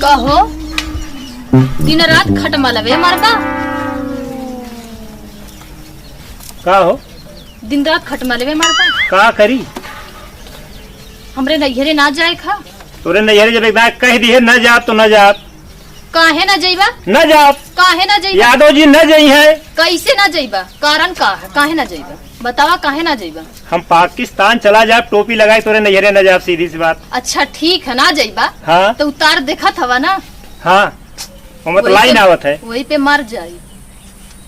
कहो दिन रात खट मलबे मरबा का हो दिन रात खट मलबे मरबा का करी हमरे नैहरे ना जाए खा तोरे नैहरे जब एक बार कह दिए न जात तो न जात काहे ना जाइबा न जात काहे ना जाइबा यादव जी न जाई है कैसे ना जाइबा कारण का है काहे ना जाइबा बतावा काहे ना जाइबा हम पाकिस्तान चला जाए टोपी लगाए तोरे नैहरे न जाब सीधी सी बात। अच्छा ठीक है ना जाइबा हाँ तो उतार देखत हवा ना हाँ वो तो लाइन आवत है वही पे मर जाई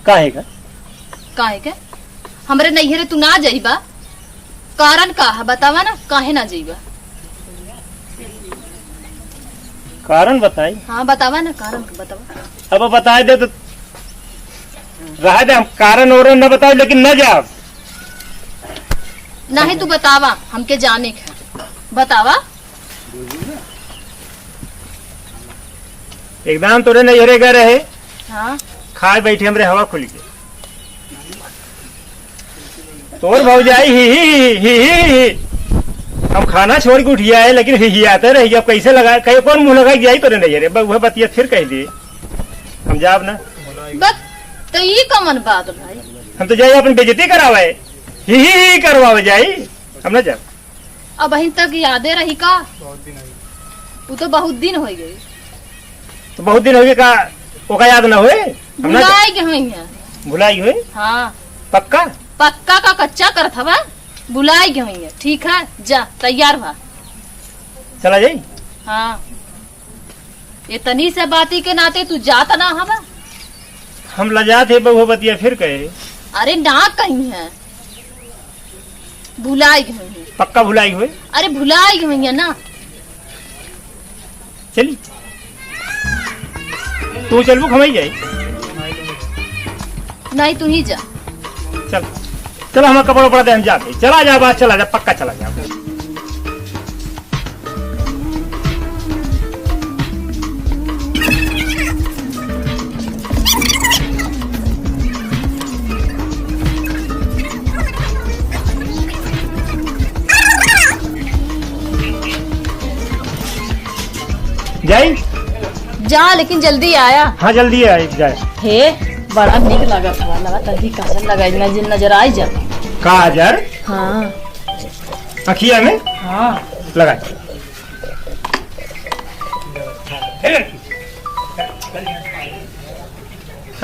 काहे का काहे के हमरे नैहरे तू ना जाइबा कारण का है बतावा ना काहे ना जाइबा कारण बताई। हाँ बतावा ना कारण बतावा अब बता दे तो रह दे हम कारण और न बताओ लेकिन न जाब नहीं तू बतावा हमके जाने का बतावा एकदम तोरे नैहरे गए रहे हाँ खाए बैठे हमरे हवा खुल के तोर भौजाई ही हम खाना छोड़ के उठिया है लेकिन ही आते रही अब कैसे लगा कहीं कौन मुंह लगाई जाई तोरे नैहरे वह बतिया फिर कह दिए हम जाब ना बस तो ये कमन बात भाई हम तो जाए अपन बेइज्जती करावे ही करवावे जाई हम न जाब अब अहीं तक यादे रही का वो तो बहुत दिन हो गई तो बहुत दिन हो गए का ओका याद न हुए हम ना भुलाई गई है भुलाई हुए हाँ पक्का पक्का का कच्चा कर था बुलाई गई है ठीक है जा तैयार हुआ चला जाई हाँ इतनी से बाती के नाते तू जाता ना हवा हम लजा थे बहु बतिया फिर कहे अरे ना कहीं है भुलाई गई है पक्का भुलाई हुए अरे भुलाई गई है ना चली तू चल वो खमाई जाए नहीं तू ही जा चल चलो हमारा कपड़ा उपड़ा दे हम जाते चला जा बात चला जा पक्का चला जा जाई जा लेकिन जल्दी आया हाँ जल्दी आए जाए हे बड़ा निक लगा था लगा तभी काजल लगाई नजर आई जा काजर हाँ अखिया में हाँ लगा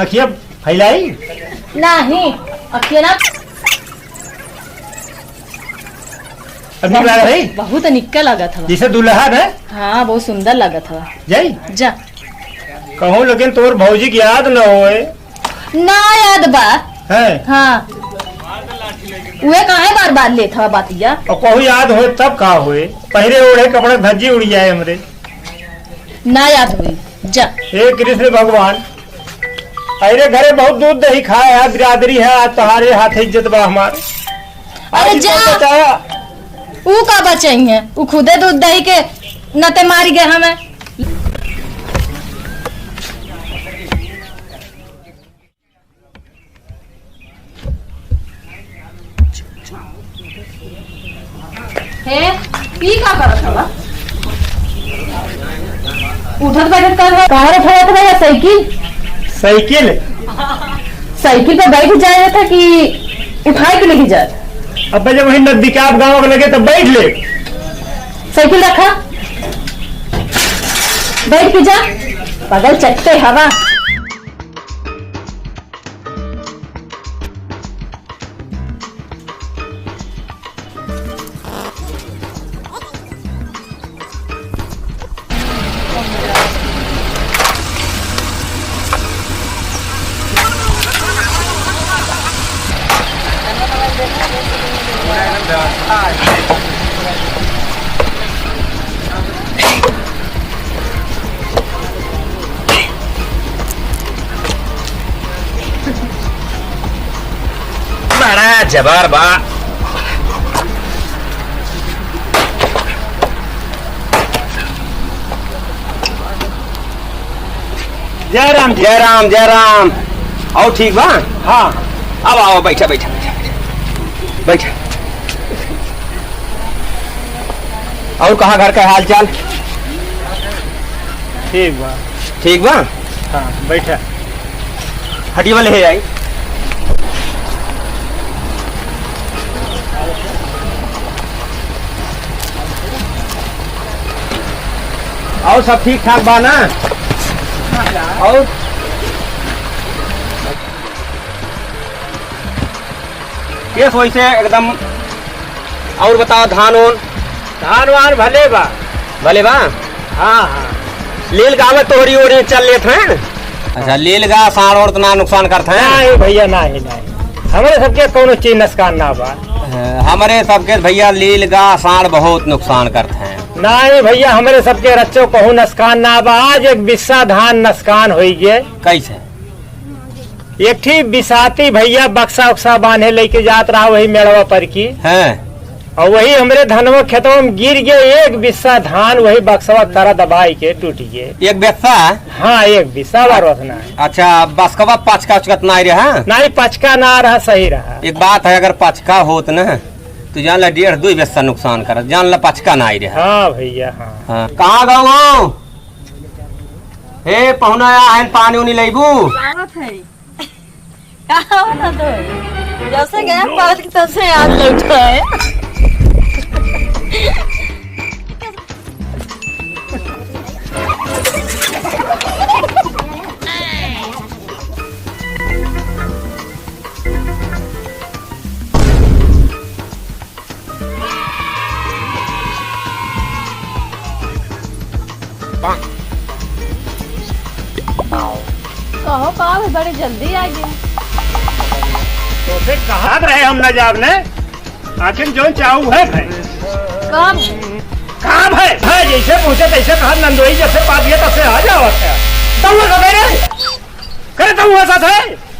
अखिया फैलाई नहीं अखिया ना अभी लगा रही बहुत निक्का लगा था जैसे दुल्हा है हाँ बहुत सुंदर लगा था जाई जा कहूँ लेकिन तोर भौजी की याद न होए ना याद बा है हाँ वे काहे बार बार ले था बातिया और कहूँ याद होए तब का होए पहले ओढ़े कपड़ा धज्जी उड़ जाए हमरे ना याद हुई जा हे कृष्ण भगवान अरे घरे बहुत दूध दही खाए है बिरादरी है आज तुम्हारे हाथ इज्जत बा हमारे अरे जा बचाया ऊ का बचाई है ऊ खुदे दूध दही के नते मारी गए हमें हे पी का करत हवा उठत बैठत कर कहाँ रखा था भैया साइकिल साइकिल साइकिल पे बैठ जाए था कि उठाए के लेके जाए अब जब वही नजदीकाब गाँव में लगे तब बैठ ले साइकिल रखा बैठ के जा बगल चटते हवा बड़ा जबर बा जय राम जी। जय राम जय राम। और ठीक बा? हाँ अब आओ, बैठा बैठा बैठा। और कहाँ घर का हाल चाल? ठीक बा। ठीक बा। हाँ बैठा। हटी वाले है आई। और सब ठीक ठाक बा ना? और केस वैसे एकदम। और बताओ धान ओन? धान वान भले बा। भले बा। हाँ हाँ लील गावे तोहरी ओरी चल लेत हैं। अच्छा, लील गा साड़ और तना नुकसान करते हैं? नहीं भैया नहीं नहीं, हमारे सबके कोनो चीज नुकसान ना बा। हमारे सबके भैया लील गा साड़ बहुत नुकसान करते हैं। नहीं भैया हमारे सबके रच्चों कहूँ नुकसान ना बा। आज एक बिस्सा धान नुकसान हो गए। कैसे? एक ठीक बिसाती भैया बक्सा उक्सा बांधे लेके जात रहा वही मेड़वा पर की हैं? और वही हमरे धनवा खेतों में गिर गए। एक बिस्सा धान वही बक्सवा तारा दबाई के टूट गए। एक बेसा? हाँ एक बिस्सा बार रोतना है। अच्छा, बसकवा पचका उचकत नहीं रहा? नहीं पचका ना रहा, सही रहा। एक बात है, अगर पचका होत न तो जान ला 1.5-2 बेसा नुकसान करत, जान ला पचका नहीं रहा। हाँ भैया हाँ। हाँ। कहाँ गो? हे पहुना आयन पानी उनी लेबू? जैसे गए पाल की तब से याद लौटा है। कहो का बड़ी जल्दी आ गया। तो फिर कहा रहे हम न जाब ने, आखिर जो चाहू है भाई। कब? काम है भाई, जैसे पूछे तैसे कहा नंदोई जैसे पादिया तब से आ जाओ। तब करे तब हुआ साथ है।